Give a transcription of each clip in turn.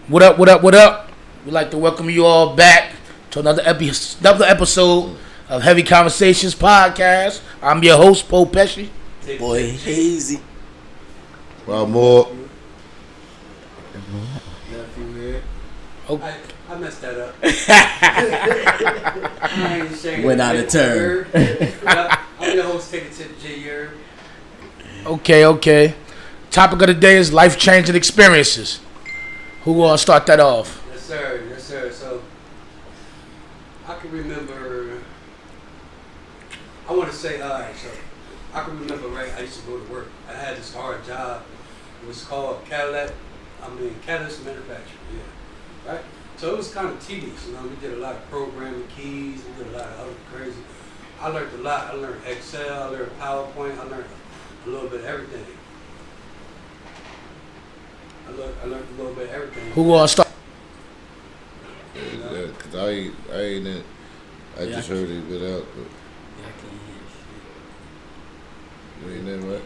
What up, what up, what up? We'd like to welcome you all back to another episode of Heavy Conversations Podcast. I'm your host, Poe Pesci. Boy, Hazy. Well, more. I messed that up. Went out of turn. I'm your host, Take It to J. Yerb. Okay. Topic of the day is life-changing experiences. Who gonna start that off? Yes, sir. So, I can remember, I want to say, I can remember, right, I used to go to work. I had this hard job. It was called Catalyst Manufacturing, yeah. Right? So it was kind of tedious, we did a lot of programming keys, we did a lot of other crazy. I learned a lot. I learned Excel, I learned PowerPoint, I learned a little bit of everything. I learned a little bit of everything. Who gonna start? Cause I ain't in. I just heard it without. But Yeah, I can't hear you ain't in, right?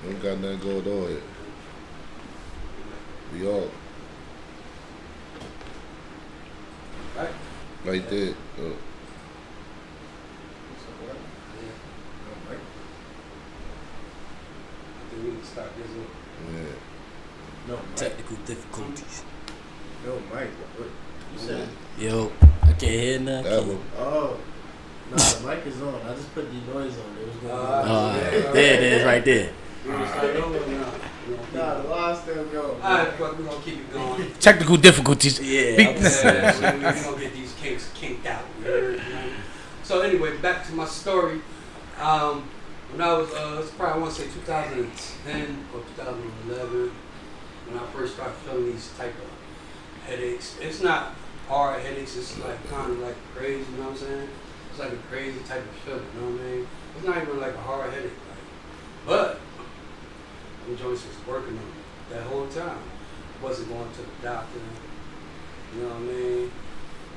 We ain't got nothing going on yet. We all Right? right there. I think we can start this up. Yeah. No, shit. Technical difficulties. No, Mike. What you said? Yo, I can't hear nothing. That one. Oh, no, the mic is on. I just put the noise on. It was going There it is, right there. We gonna start over or not? Nah, the line's still going. Alright, fuck, we're gonna keep it going. Technical difficulties. Yeah. Be- I was saying. We're gonna get these kinks kinked out. So anyway, back to my story. When I was, it's probably I want to say 2010 or 2011, when I first started feeling these type of headaches. It's not hard headaches. It's like kind of like crazy. You know what I'm saying? It's like a crazy type of feeling. You know what I mean? It's not even like a hard headache. But them joints was working on me that whole time. I wasn't going to the doctor. You know what I mean?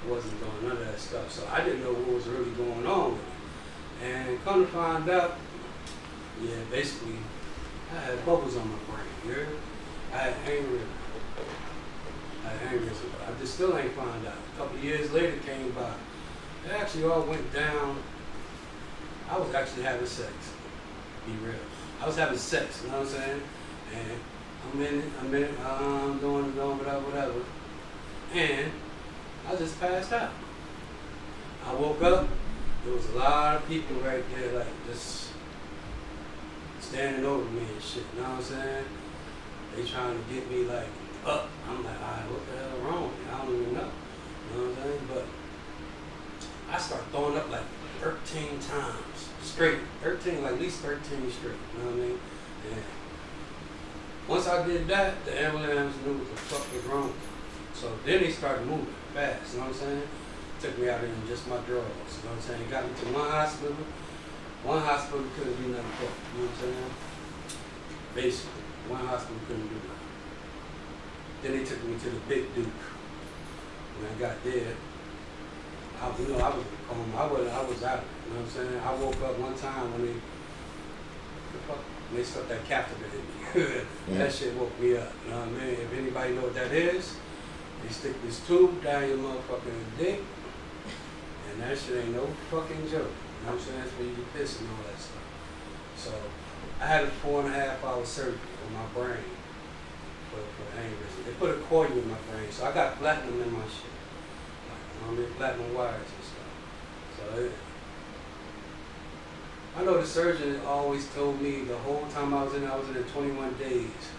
I wasn't doing none of that stuff. So I didn't know what was really going on with it. And come to find out, yeah, basically, I had bubbles on my brain. You heard? I had aneurysm. But I just still ain't found out. A couple of years later came by. It actually all went down. I was actually having sex. Be real. I was having sex, you know what I'm saying? And I'm doing whatever. And I just passed out. I woke up, there was a lot of people right there, like, just standing over me and shit, you know what I'm saying? They trying to get me, like, up. I'm like, all right, what the hell wrong with me? I don't even know, you know what I'm saying? But I start throwing up, like, 13 times straight, 13, like at least 13 straight, you know what I mean? And once I did that, the ambulance knew what the fuck was wrong. So then they started moving fast, you know what I'm saying? Took me out in just my drawers, you know what I'm saying? Got me to one hospital. One hospital couldn't do nothing for me, you know what I'm saying? Basically, one hospital couldn't do nothing. Then they took me to the Big Duke. When I got there, I was in coma. I was out, you know what I'm saying? I woke up one time when they stuck that catheter in me. That shit woke me up, you know what I mean? If anybody know what that is, they stick this tube down your motherfucking dick, and that shit ain't no fucking joke. You know what I'm saying? That's when you get pissed and all that stuff. So, I had a 4.5-hour surgery on my brain for aneurysm. They put a coil in my brain, so I got platinum in my shit. Platinum wires and stuff. So I know the surgeon always told me the whole time I was in there 21 days.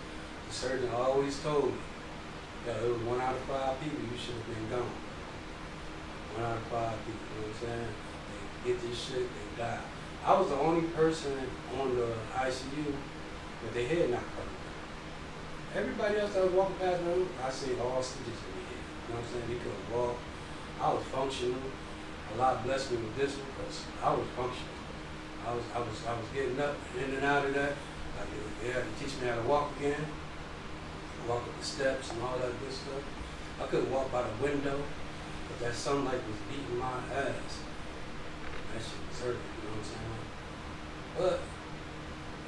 The surgeon always told me that it was 1 out of 5 people you should have been gone. 1 out of 5 people, you know what I'm saying? They get this shit, they die. I was the only person on the ICU with their head not covered. Everybody else that was walking past me, I seen all stitches in their head. You know what I'm saying? They couldn't walk. I was functional. Allah blessed me with this one because I was functional. I was getting up in and out of that. Like they had to teach me how to walk again, walk up the steps and all that good stuff. I couldn't walk by the window, but that sunlight was beating my ass. That shit was hurting, you know what I'm saying? But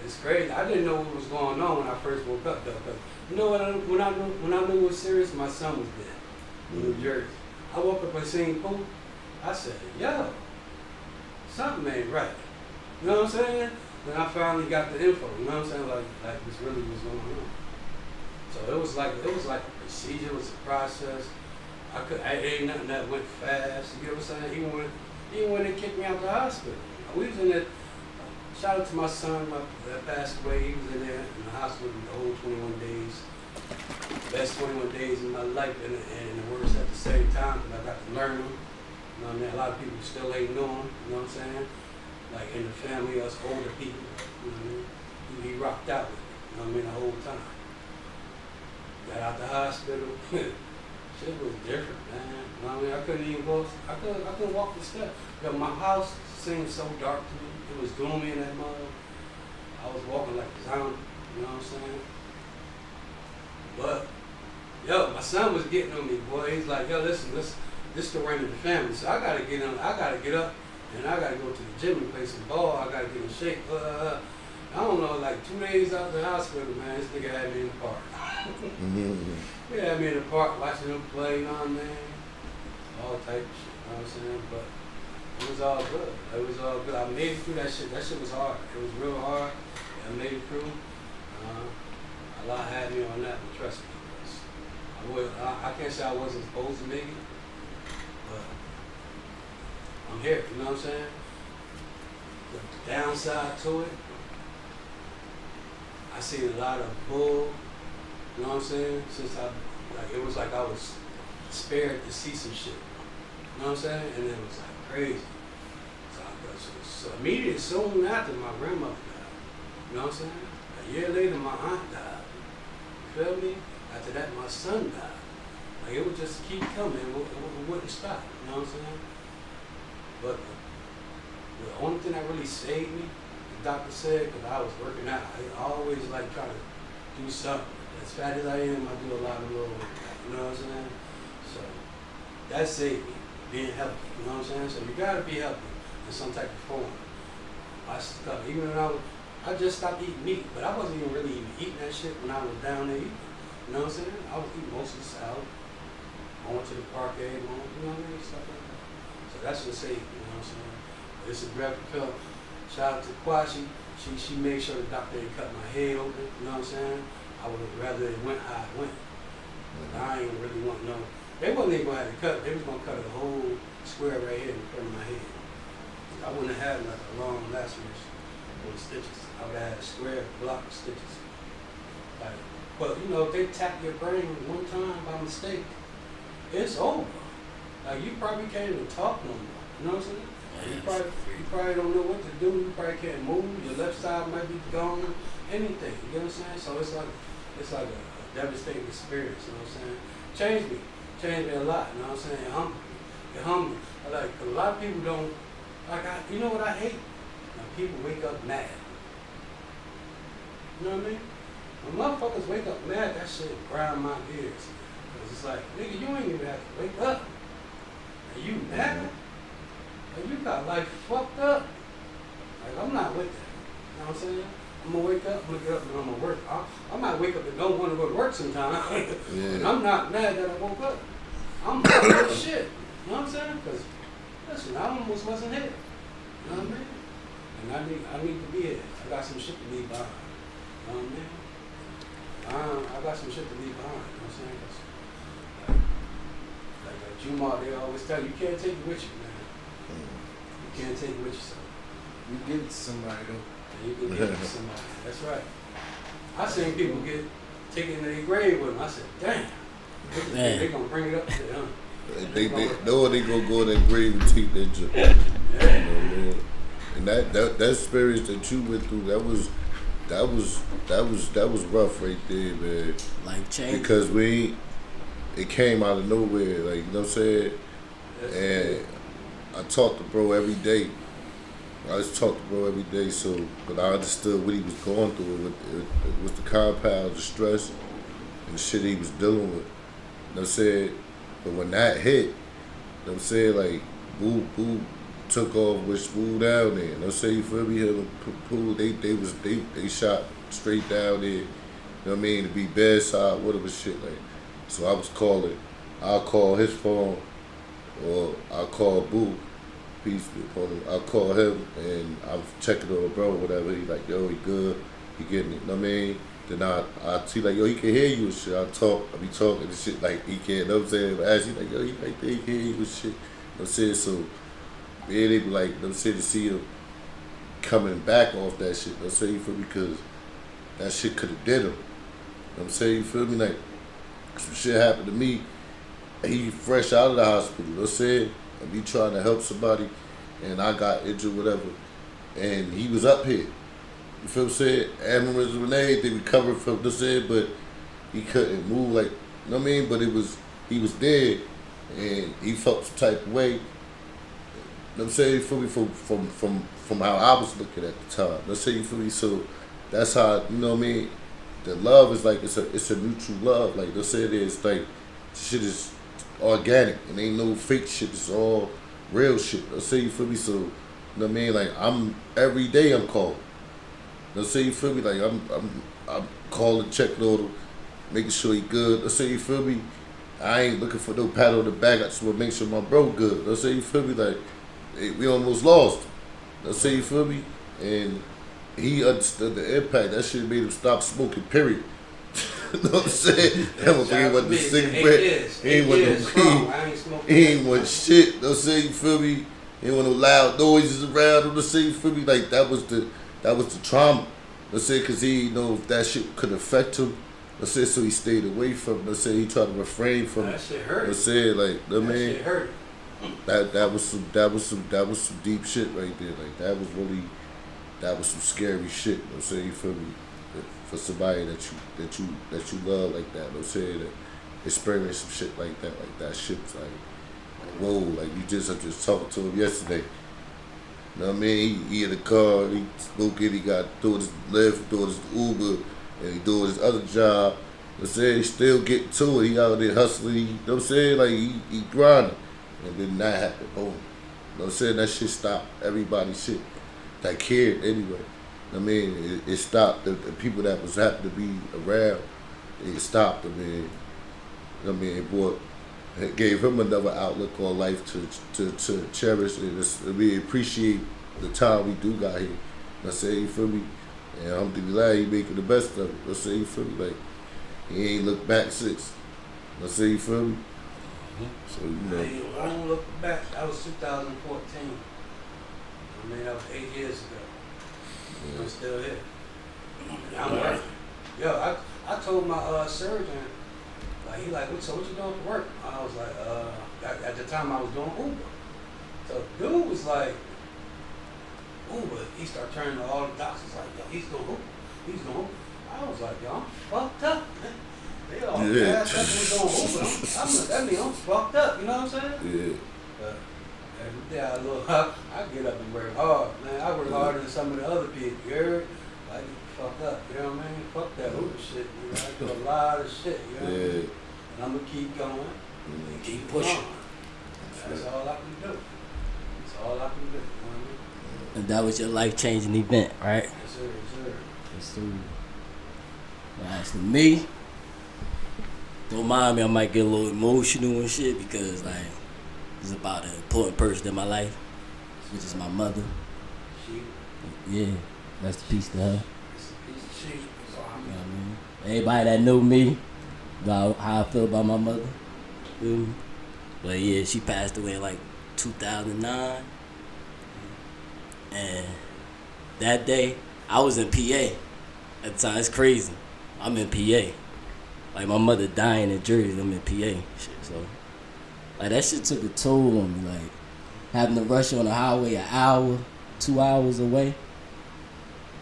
it's crazy. I didn't know what was going on when I first woke up though, because You know what? When I knew it was serious, my son was dead in New Jersey. I woke up and seen Pooh. I said, "Yo, something ain't right." You know what I'm saying? Then I finally got the info. You know what I'm saying? Like this really was going on. So it was like a procedure. It was a process. I ain't nothing that went fast. You get what I'm saying? Even when they kicked me out of the hospital, we was in that. Shout out to my son that passed away. He was in there in the hospital the whole 21 days. Best 21 days in my life, and the worst at the same time. I got to learn them. You know what I mean? A lot of people still ain't know him. You know what I'm saying? Like in the family, us older people. You know what I mean? He rocked out with me. You know what I mean? The whole time. Got out the hospital. Shit was different, man. You know what I mean? I couldn't even go. I couldn't walk the steps. Yo, my house seemed so dark to me. It was gloomy in that mother. I was walking like a zombie. You know what I'm saying? But yo, my son was getting on me, boy. He's like, yo, listen, this is the reign of the family. So I gotta get up, and I gotta go to the gym and play some ball. I gotta get in shape. I don't know, like 2 days out of the hospital, man, this nigga had me in the park. He had me in the park watching him play, you know what I mean? All type of shit, you know what I'm saying? But it was all good. It was all good. I made it through that shit. That shit was hard. It was real hard. I made it through. Allah had me on that, but trust me. I can't say I wasn't supposed to make it, but I'm here, you know what I'm saying? The downside to it, I seen a lot of bull, you know what I'm saying? It was like I was spared to see some shit, you know what I'm saying? And it was like crazy. So immediately, soon after, my grandmother died, you know what I'm saying? A year later, my aunt died. You feel me? After that, my son died. Like, it would just keep coming. It wouldn't stop. You know what I'm saying? But the only thing that really saved me, the doctor said, because I was working out, I always like try to do something. As fat as I am, I do a lot of little workout. You know what I'm saying? So that saved me, being healthy. You know what I'm saying? So you got to be healthy in some type of form. Even when I just stopped eating meat, but I wasn't even really eating that shit when I was down there either. You know what I'm saying? I was eating mostly salad. I went to the parquet, you know what I mean? Stuff like that. So that's what saved me, you know what I'm saying? This is Brad Propel. Shout out to Kwashi. She made sure the doctor didn't cut my head open, you know what I'm saying? I would have rather it went how it went. But I ain't really want no. They wasn't even gonna have to cut. They was gonna cut a whole square right here in front of my head. I wouldn't have had like a long laceration with stitches. I would have had a square block of stitches. Like, but you know, if they tap your brain one time by mistake, it's over. Like you probably can't even talk no more. You know what I'm saying? You probably don't know what to do. You probably can't move. Your left side might be gone. Anything. You know what I'm saying? So it's like a devastating experience. You know what I'm saying? Changed me a lot. You know what I'm saying? It humbled me. Like a lot of people don't. You know what I hate? When people wake up mad. You know what I mean? When motherfuckers wake up mad, that shit grind my gears. Cause it's like, nigga, you ain't even have to wake up. And you mad? And you got life fucked up. Like, I'm not with that. You know what I'm saying? I'm gonna wake up, and I'm gonna work. I might wake up and don't want to go to work sometime. And I'm not mad that I woke up. I'm mad as shit. You know what I'm saying? Because, listen, I almost wasn't here. You know what I mean? And I need to be here. I got some shit to leave behind. You know what I mean? I got some shit to leave behind. You know what I'm saying? Like Jumar, they always tell you, you can't take it with you, man. You can't take it with you, son. You give it to somebody, though. And you can give it to somebody. That's right. I seen people get taken to their grave with them. I said, damn. They gonna bring it up to them. They know they gonna go in that grave and take that job. Yeah. You know, man. And that experience that you went through, that was rough right there, man. Like change. Because it came out of nowhere, like, you know what I'm saying? And I talked to bro every day. So, but I understood what he was going through. It was the compound, the stress, and the shit he was dealing with. You know what I'm saying? But when that hit, you know what I'm saying, like, Boo took off with Spool down there. You know what I'm saying? You feel me? Him and Pooh, they shot straight down there. know what I mean, to be bedside, whatever shit like. So I was calling. I'll call his phone, or I'll call Boo. Peace be upon him. I'll call him and I'm checking on the bro, whatever. He like, yo, he good. He getting it. You know what I mean? Then I see like, yo, he can hear you and shit. I be talking and shit like he can't. You know what I'm saying? But as he like, yo, he right there, he can hear you and shit. You know what I'm saying? So yeah, they be like, you know what I'm saying, to see him coming back off that shit. You know what I'm saying? You feel me? Because that shit could have did him. You know what I'm saying? You feel me? Like, some shit happened to me. He fresh out of the hospital. You know what I'm saying? And me trying to help somebody, and I got injured, whatever. And he was up here. You feel what I'm saying? Aneurysm and everything, recovered from, you know what I'm saying? But he couldn't move, like, you know what I mean? But he was there, and he felt some type of way. You know what I'm saying? You feel me? From how I was looking at the time. Let's say, you feel me? So that's how, you know what I mean? The love is like, it's a mutual love. Like, let's say it's like, shit is organic and ain't no fake shit. It's all real shit. Let's say, you feel me? So, you know what I mean? Like, every day I'm calling. Let's say, you feel me? Like, I'm calling, checking on him, making sure he good. Let's say, you feel me? I ain't looking for no pat on the back. I just want to make sure my bro good. Let's say, you feel me? Like, we almost lost him. Let's say, you feel me? And he understood the impact. That shit made him stop smoking, period. You know what I'm saying? That was he wasn't the cigarette. He ain't want no weed. He ain't want shit. You know what I'm saying? You feel me? He ain't want no loud noises around him. Let's say, you feel me? Like, that was the trauma. Let's say, because he didn't know if that shit could affect him. Let's say, so he stayed away from it. Let's say he tried to refrain from it. That shit hurt. Let's say, like, you know what I mean? That shit hurt. That was some deep shit right there. Like, that was some scary shit. You know what I'm saying? You feel me? For somebody that you love like that. You know what I'm saying? That experience some shit like that shit's like, whoa, like I just talked to him yesterday. You know what I mean? He in the car, he smoking, he got doing his Lyft, doing his Uber, and he doing his other job. You know what I'm saying? He still getting to it. He out there hustling. You know what I'm saying? Like, he grinding. And then that happened. Boom. You know what I'm saying? That shit stopped everybody's shit that cared anyway. I mean, it stopped the people that was happy to be around. It stopped. I mean, it gave him another outlook on life to cherish and we appreciate the time we do got here. I say, you feel me? And alhamdulillah, he making the best of it. I say, you feel me? Like, he ain't looked back since. I say, you feel me? So, you know. I don't look back. That was 2014. I mean, that was 8 years ago. I'm still here. I'm working. Yo, I told my surgeon, like, he like, so what you doing for work? I was like, at the time I was doing Uber. So dude was like, Uber. He started turning to all the doctors like, yo, he's doing Uber. He's doing Uber. I was like, yo, I'm fucked up, man. They all gassed up and doing Uber. That means I'm fucked up. You know what I'm saying? Yeah. But every day I get up and work hard, man. I work harder than some of the other people. You heard? Like, fucked up. You know what I mean? Fuck that Uber shit. You know, I do a lot of shit. You know what I mean? And I'm gonna keep going. And keep pushing. That's all I can do. That's all I can do. You know what I mean? And that was your life-changing event, right? Yes, sir. Yes, sir. Yes, sir. Well, as for me, don't mind me, I might get a little emotional and shit because, like, it's about an important person in my life, which is my mother. She. Yeah, rest in peace to her. It's a piece of shit. That's all I You mean. know what I mean? Everybody that know me, know how I feel about my mother. Feel me? But yeah, she passed away in like 2009. And that day, I was in PA at the time. It's crazy. I'm in PA. Like, my mother dying in Jersey, I'm in PA. Shit, so, like, that shit took a toll on me. Like, having to rush on the highway an hour, 2 hours away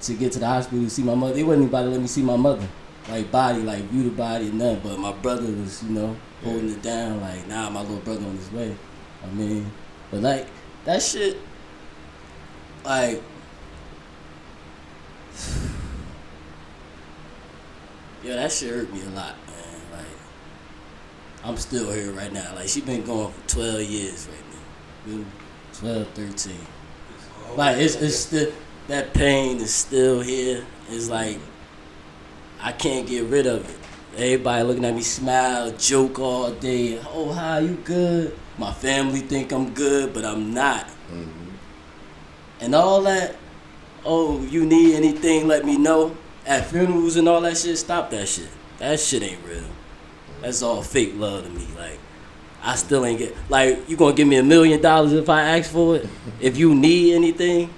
to get to the hospital to see my mother. They wasn't even about to let me see my mother. Like, body, like, view the body and nothing. But my brother was, you know, holding it down. Like, nah, my little brother on his way. I mean, but, like, that shit, like, yeah, that shit hurt me a lot, man. Like, I'm still here right now. Like, she been going for 12 years right now. 12, 13. Like, it's still, that pain is still here. It's like, I can't get rid of it. Everybody looking at me smile, joke all day. Oh, hi, you good? My family think I'm good, but I'm not. Mm-hmm. And all that, oh, you need anything, let me know. At funerals and all that shit, stop that shit. That shit ain't real. That's all fake love to me. Like, I still ain't get, like, you gonna give me $1 million if I ask for it? If you need anything?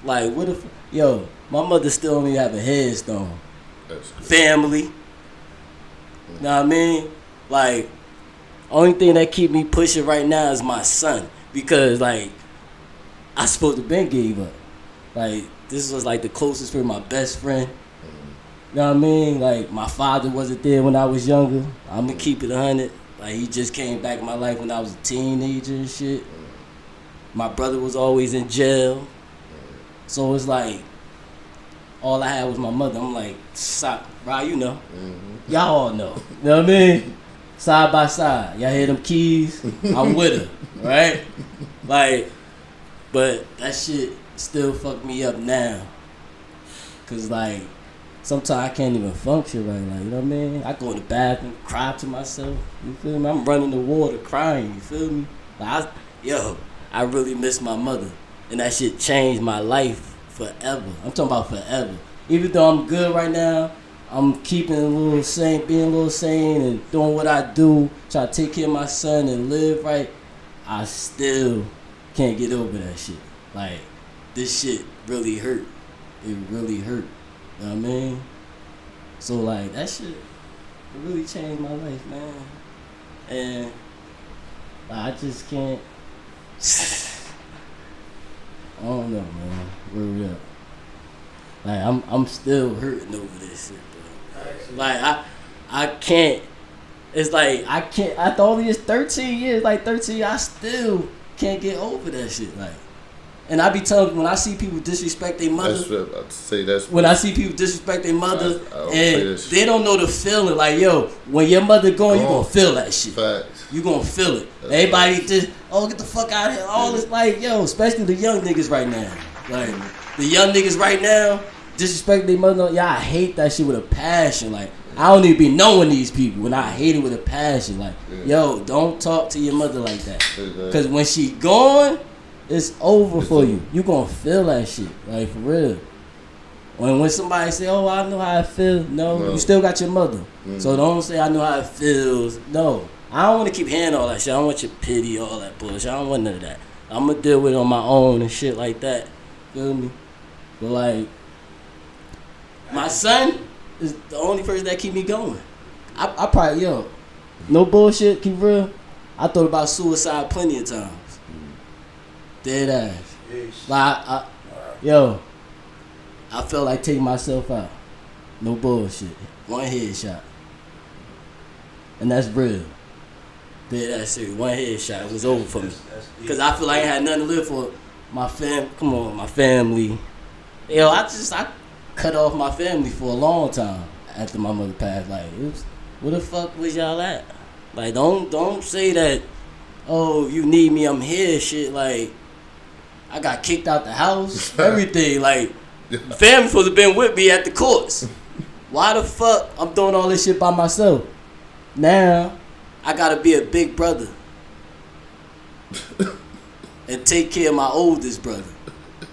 Like, what if, yo, my mother still only have a headstone. That's good. Family. You know what I mean? Like, only thing that keep me pushing right now is my son. Because, like, I supposed to been gave up. Like, this was, like, the closest friend, my best friend. You know what I mean? Like, my father wasn't there when I was younger. I'm going to keep it 100. Like, he just came back in my life when I was a teenager and shit. My brother was always in jail. So it's like, all I had was my mother. I'm like, Rob, you know. Mm-hmm. Y'all all know. You know what I mean? Side by side. Y'all hear them keys? I'm with her. Right? Like, but that shit still fuck me up now. Cause like, sometimes I can't even function right now. You know what I mean? I go in the bathroom, cry to myself. You feel me? I'm running the water, crying. You feel me? Like, I really miss my mother. And that shit changed my life forever. I'm talking about forever. Even though I'm good right now, I'm keeping a little sane, being a little sane and doing what I do, try to take care of my son and live right. I still can't get over that shit. Like, this shit really hurt. It really hurt. You know what I mean? So, like, that shit, it really changed my life, man. And I just can't. I don't know, man. Real. Like, I'm still hurting over this shit, bro. Like, I can't. It's like, I can't. After all these 13 years, I still can't get over that shit. Like, and I be telling, when I see people disrespect their mother. That's what I'm about to say. That's when I see people disrespect their mother, I don't and they don't know the feeling. Like, yo, when your mother gone, you gonna feel that shit. Facts. You gonna feel it. That's Everybody right. just, get the fuck out of here. All this, like, yo, especially the young niggas right now. Like, the young niggas right now disrespect their mother. Yeah, I hate that shit with a passion. Like, I don't even be knowing these people, and I hate it with a passion. Like, yo, don't talk to your mother like that. Because when she gone, it's over for you. You gonna feel that shit. Like, for real. When somebody say, oh, I know how it feels. No, you still got your mother. Mm-hmm. So don't say I know how it feels. No. I don't want to keep hearing all that shit. I don't want your pity, all that bullshit. I don't want none of that. I'm going to deal with it on my own and shit like that. Feel me? But, like, my son is the only person that keep me going. I probably, no bullshit, keep real. I thought about suicide plenty of times. Dead ass. Like, I felt like taking myself out. No bullshit. One headshot. And that's real. Dead ass serious. One headshot. It was over for me. Because I feel like I had nothing to live for. My family. I cut off my family for a long time after my mother passed. Like, where the fuck was y'all at? Like, don't say that, oh, you need me, I'm here, shit. Like, I got kicked out the house, everything. Like, family supposed to been with me at the courts. Why the fuck I'm doing all this shit by myself? Now, I gotta be a big brother and take care of my oldest brother.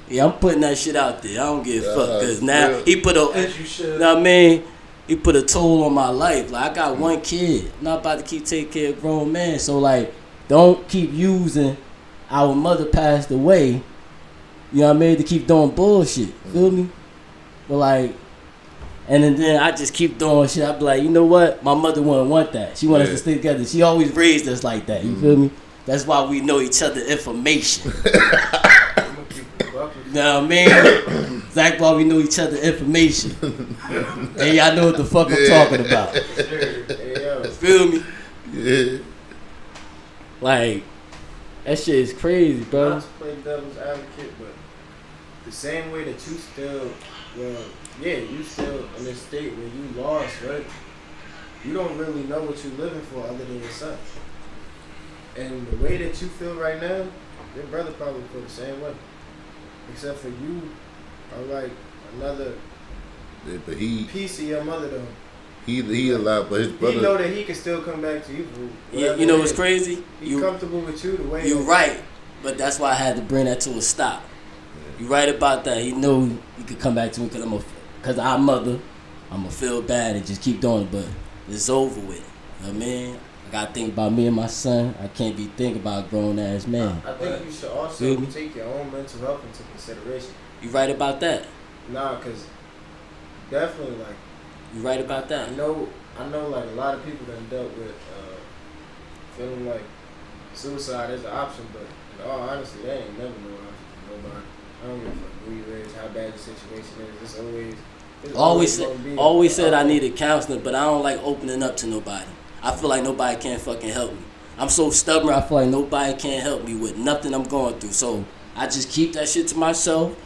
Yeah, I'm putting that shit out there. I don't give a fuck, because now he put you know what I mean? He put a toll on my life. Like, I got one kid. I'm not about to keep taking care of grown men. So, like, don't keep using our mother passed away, you know what I mean, to keep doing bullshit. Feel me? But, like, and then I just keep doing shit. I be like, you know what? My mother wouldn't want that. She wanted us to stay together. She always raised us like that. You feel me? That's why we know each other information. You know what I mean? That's why we know each other information. And y'all know what the fuck I'm talking about. Feel me? Yeah. Like, that shit is crazy, bro. Not to play devil's advocate, but the same way that you still, you still in this state where you lost, right? You don't really know what you're living for other than yourself. And the way that you feel right now, your brother probably feel the same way. Except for you are like another Yeah, but he Piece of your mother though. he allowed, but his He brother. know that he can still come back to you for Yeah, whatever you know it what's is. crazy? He comfortable with you the way. You right, but that's why I had to bring that to a stop. You right about that. He knew he could come back to me because our mother. I'ma feel bad and just keep doing it, but it's over with. You know what I mean? I gotta think about me and my son. I can't be thinking about a grown ass man. I think you should also Feel me? take your own mental health into consideration. You right about that? Nah, cause definitely like You right about that? I know like a lot of people that dealt with feeling like suicide is an option, but in all honesty, that ain't never no option for nobody. I don't give a fuck who you is, how bad the situation is. It's Always gonna be said I needed counseling, but I don't like opening up to nobody. I feel like nobody can fucking help me. I'm so stubborn. I feel like nobody can help me with nothing I'm going through. So I just keep that shit to myself.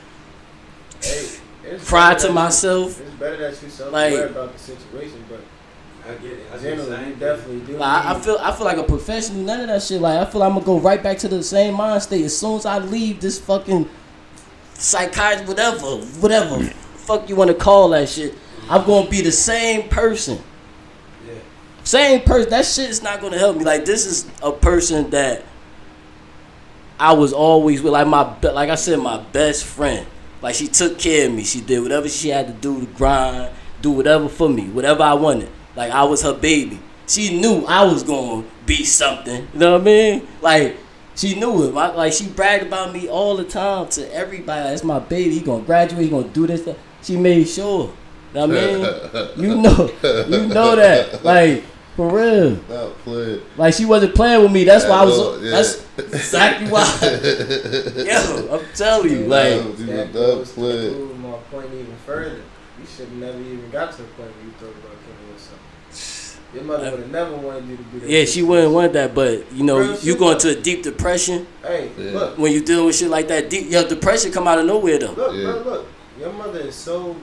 Hey, it's Cry better to that myself. It's better that you Like- self-aware about the situation, but I get it. I get generally the you same definitely do. Like, I need- feel like a professional. None of that shit. Like I feel like I'm gonna go right back to the same mind state as soon as I leave this fucking psychiatrist, whatever. Fuck you wanna call that shit. I'm gonna be the same person. Yeah. Same person. That shit is not gonna help me. Like this is a person that I was always with. Like I said, my best friend. Like she took care of me. She did whatever she had to do to grind, do whatever for me, whatever I wanted. Like I was her baby. She knew I was gonna be something. You know what I mean? Like she knew it. Like she bragged about me all the time to everybody. That's my baby. He gonna graduate. He gonna do this. That. She made sure. You know what I mean? you know that. Like for real. Not playing. Like she wasn't playing with me. That's why I was. Yeah. That's exactly why. Yo, I'm telling you, like. that goes to prove my point even further. You should have never even got to the point where you thought about killing yourself. Your mother would have never wanted you to do that. Yeah, she wouldn't want that, but you know, Real you shit, go though. into a deep depression Hey, Yeah. look, when you dealing with shit like that. Your depression come out of nowhere though. look, Yeah. bro, look. Your mother is so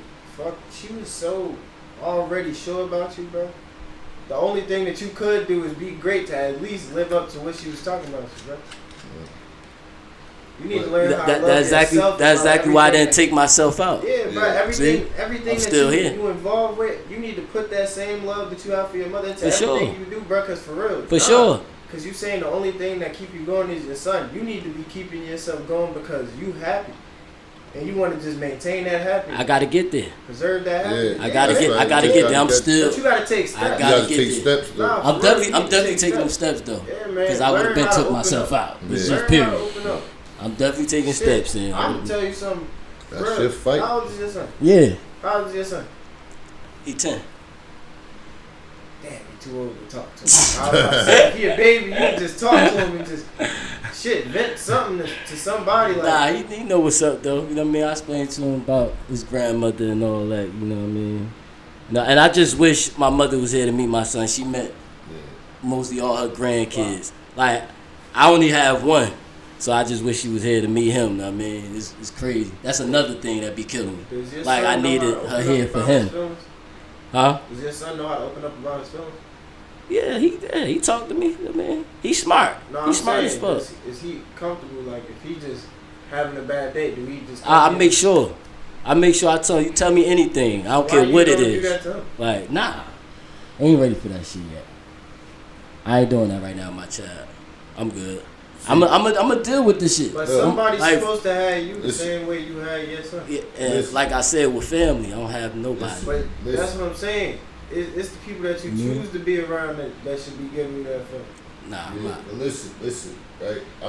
she was so already sure about you, bro. The only thing that you could do is be great to at least live up to what she was talking about you, bro. You need to learn how to love That's exactly yourself. that's about exactly why I everything didn't take myself out. Yeah, bro. Yeah. Everything I'm that still you, here. you involved with, you need to put that same love that you have for your mother into For sure. everything you do, bro. Cause for real, For sure. Cause you saying the only thing that keep you going is your son. You need to be keeping yourself going because you happy, and you want to just maintain that happiness. I gotta get there. Preserve that Yeah. happiness. I gotta That's get. right. I gotta You get gotta there. I'm get- still. But you gotta take steps. I You gotta gotta get take there. steps though. Nah, I'm for real, definitely. you I'm need to definitely take taking them steps. steps though, Yeah, man. because I would have Learn been how to took open myself up. out. It's Yeah. just Learn how to period. open up. I'm definitely taking Shit, steps in. I'm gonna tell you something. That's Bro, your fight. How old is your son? Yeah, How old is your son? he 10. Damn, you too old to talk to him. I was about to say, if he a baby, you can just talk to him and just vent something to somebody. Like, Nah, he know what's up though. You know what I mean? I explained to him about his grandmother and all that. You know what I mean? No, and I just wish my mother was here to meet my son. She met mostly all her grandkids. Like I only have one, so I just wish she was here to meet him. You know what I mean? It's crazy. That's another thing that be killing me. does your Like, son I know needed how to her open here up for about him. his feelings? Huh? Does your son know how to open up about his feelings? Yeah, he talked to me. You know what I mean? He's smart. No, I'm He's smart as saying, fuck. is he comfortable? Like, if he just having a bad day, do he just? I make sure. I make sure I tell you. Tell me anything. I don't care what it Do is. that to him? Like, nah. I ain't ready for that shit yet. I ain't doing that right now, my child. I'm good. I'm a deal with this shit. But somebody's Like- supposed to have you the Listen. same way you had your son. Yeah, and Listen. like I said, with family, I don't have nobody. But Listen. that's what I'm saying. It's the people that you choose to be around that should be giving you that feeling. Nah, I'm Yeah, not. but listen, right? Yeah.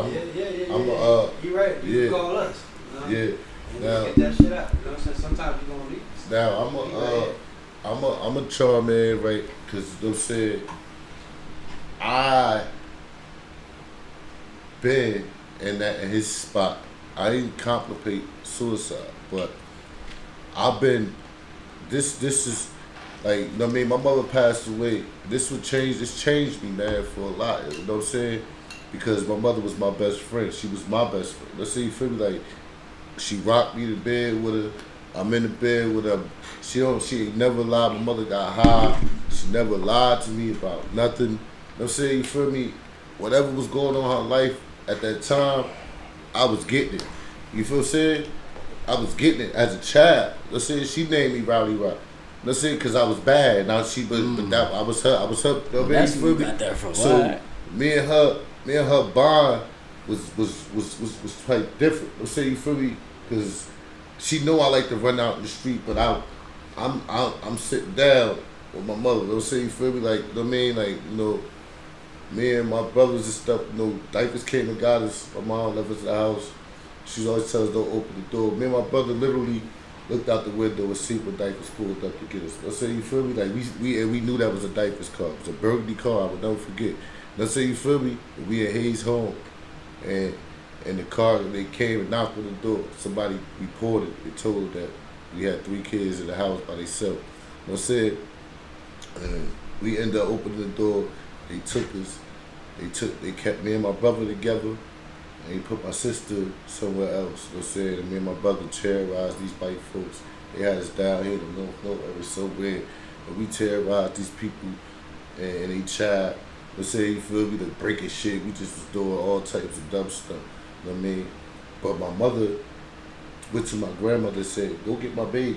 I'm You right. You yeah. can call us. You know? Yeah. And Now- get that shit out. You know what I'm saying? Sometimes you gonna leave. Now I'm a charm man, right? Because they said I been in his spot. I didn't contemplate suicide, but I've been. This is like, you know what I mean. My mother passed away. This changed me, man, for a lot. You know what I'm saying? Because my mother was my best friend. She was my best friend. Let's say you feel me, like she rocked me to bed with her. I'm in the bed with her. She ain't never lied. My mother got high. She never lied to me about nothing. You know what I'm saying? You feel me? Whatever was going on in her life at that time, I was getting it. You feel what I'm saying? I was getting it as a child. Let's say she named me Rowdy Rock. Let's say because I was bad. Now but that I was her. That's where you got that from. So Right. me and her bond was quite different. Let's say, you feel me? Because she know I like to run out in the street, but I'm sitting down with my mother. Let's say, you feel me? Like, you know what I mean? Like, you know, me and my brothers and stuff, you know, diapers came and got us. My mom left us at the house. She always tells us don't open the door. Me and my brother literally looked out the window and see what diapers pulled up to get us. Let's say, you feel me? Like, we knew that was a diapers car. It was a burgundy car. I would never forget. Let's say, you feel me? We at Hayes home, and the car, they came and knocked on the door. Somebody reported. They told that we had 3 kids in the house by themselves. I said, and we ended up opening the door. They took us. They kept me and my brother together, and they put my sister somewhere else. I said, and me and my brother terrorized these white folks. They had us down here in the North. It was so weird. But we terrorized these people, and they tried. Let's say, you feel me, to breaking shit. We just was doing all types of dumb stuff. You know what I mean? But my mother went to my grandmother and said, go get my babies.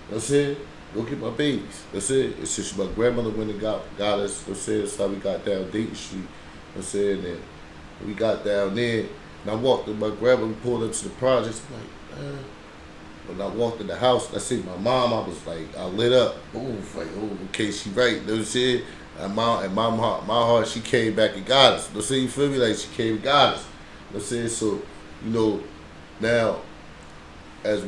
That's it. Go get my babies. That's it. It's just my grandmother went and got us. That's it. That's how we got down Dayton Street. That's it. And then we got down there, and I walked in my grandma. We pulled up to the projects. I'm like, man. When I walked in the house, I see my mom. I was like, I lit up. Boom, like, oh, okay, she right. You know what I'm saying? And my heart, she came back and got us. You see, you feel me? Like, she came and got us. You know what I'm saying? So, you know, now, as a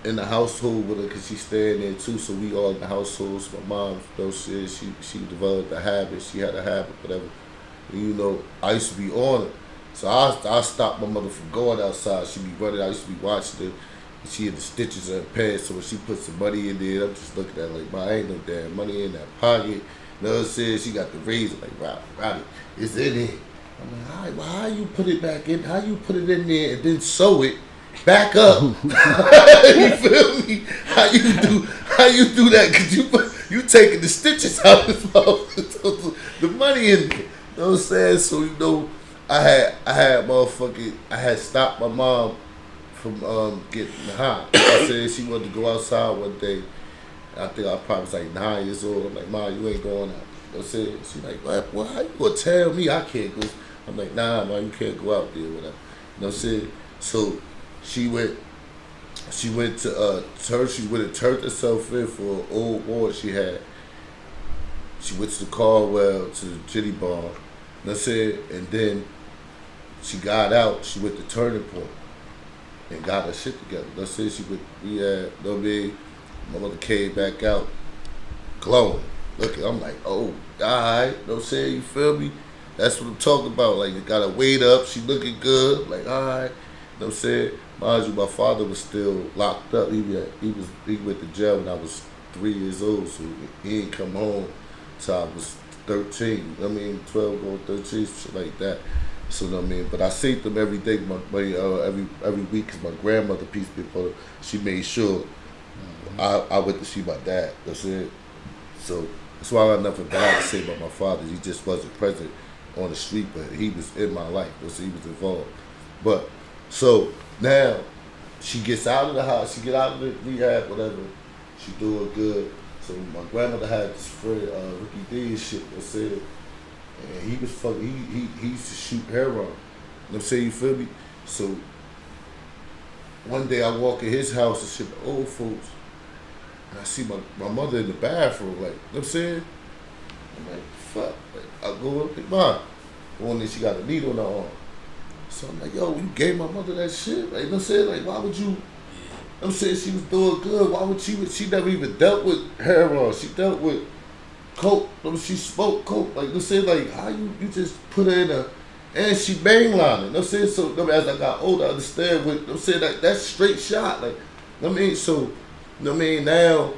in the household with her, because she's staying there too, so we all in the household. So my mom, you know, she developed a habit. She had a habit, whatever. And, you know, I used to be on her. So I stopped my mother from going outside. She'd be running. I used to be watching her. She had the stitches in her pants, so when she put some money in there, I'm just looking at her like, man, ain't no damn money in that pocket. You know what I'm saying? She got the razor, like, Roddy, it's in there. I'm like, how you put it back in? How you put it in there and then sew it back up? You feel me? How you do that? Cause you taking the stitches out of his mouth, the money in there. You know what I'm saying? So, you know, I had stopped my mom from getting high. I said she wanted to go outside one day. I think I probably was like 9 years old. I'm like, Mom, you ain't going out. I said, she's like, what? Well, how you gonna tell me I can't go? I'm like, nah, Mom, you can't go out there, whatever. You know what I'm saying? So she went to church. She went and turned herself in for an old ward she had. She went to the Caldwell, to the Jitty Bar. You know what I'm saying? And then she got out. She went to Turning Point and got her shit together. Let's say we had, you know what I mean? My mother came back out glowing. Look, I'm like, oh, alright, you know what I'm saying? You feel me? That's what I'm talking about. Like, you got her weight up, she looking good, like, alright. You know what I'm saying? Mind you, my father was still locked up. He went to jail when I was 3 years old, so he ain't come home till I was 13. I mean, 12 going 13, shit like that. So, you know what I mean? But I seen them every day, every week, because my grandmother, peace be upon her, she made sure I went to see my dad. That's it. So that's why I got nothing bad to say about my father. He just wasn't present on the street, but he was in my life. So he was involved. But so now she gets out of the house. She get out of the rehab, whatever. She doing good. So my grandmother had this friend, Ricky D and shit. That's it. And he was fucking. He used to shoot heroin. You know what I'm saying? You feel me? So one day I walk in his house and shit, the old folks. And I see my mother in the bathroom, like, you know what I'm saying? I'm like, fuck. Like, I go up and Mom. One day she got a needle in her arm. So I'm like, yo, you gave my mother that shit? Like, you know what I'm saying? Like, why would you? I'm saying she was doing good. Why would she never even dealt with heroin. She dealt with coke. She smoked coke. Like, you know what I'm saying? Like, how you just put her in a, and she bang line it. You know what I'm saying? So as I got older, I understand what, you know what I'm saying? Like, that's straight shot. Like, you know what I mean? So, you know what I mean? Now,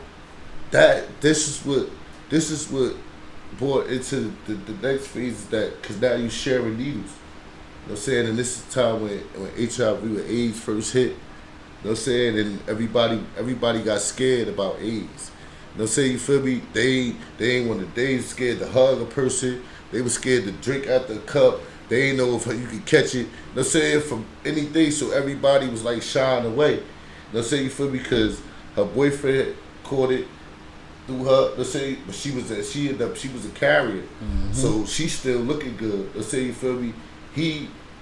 this is what brought into the next phase is that, because now you sharing needles. You know what I'm saying? And this is the time when HIV and AIDS first hit. You know what I'm saying? And everybody got scared about AIDS. You know what I'm saying? You feel me? They ain't scared to hug a person. They were scared to drink out the cup. They ain't know if you could catch it. Let's say from anything, so everybody was like shying away. Let's say you feel me, because her boyfriend caught it through her. Let's say, but she was a carrier, so she's still looking good. Let's say you feel me.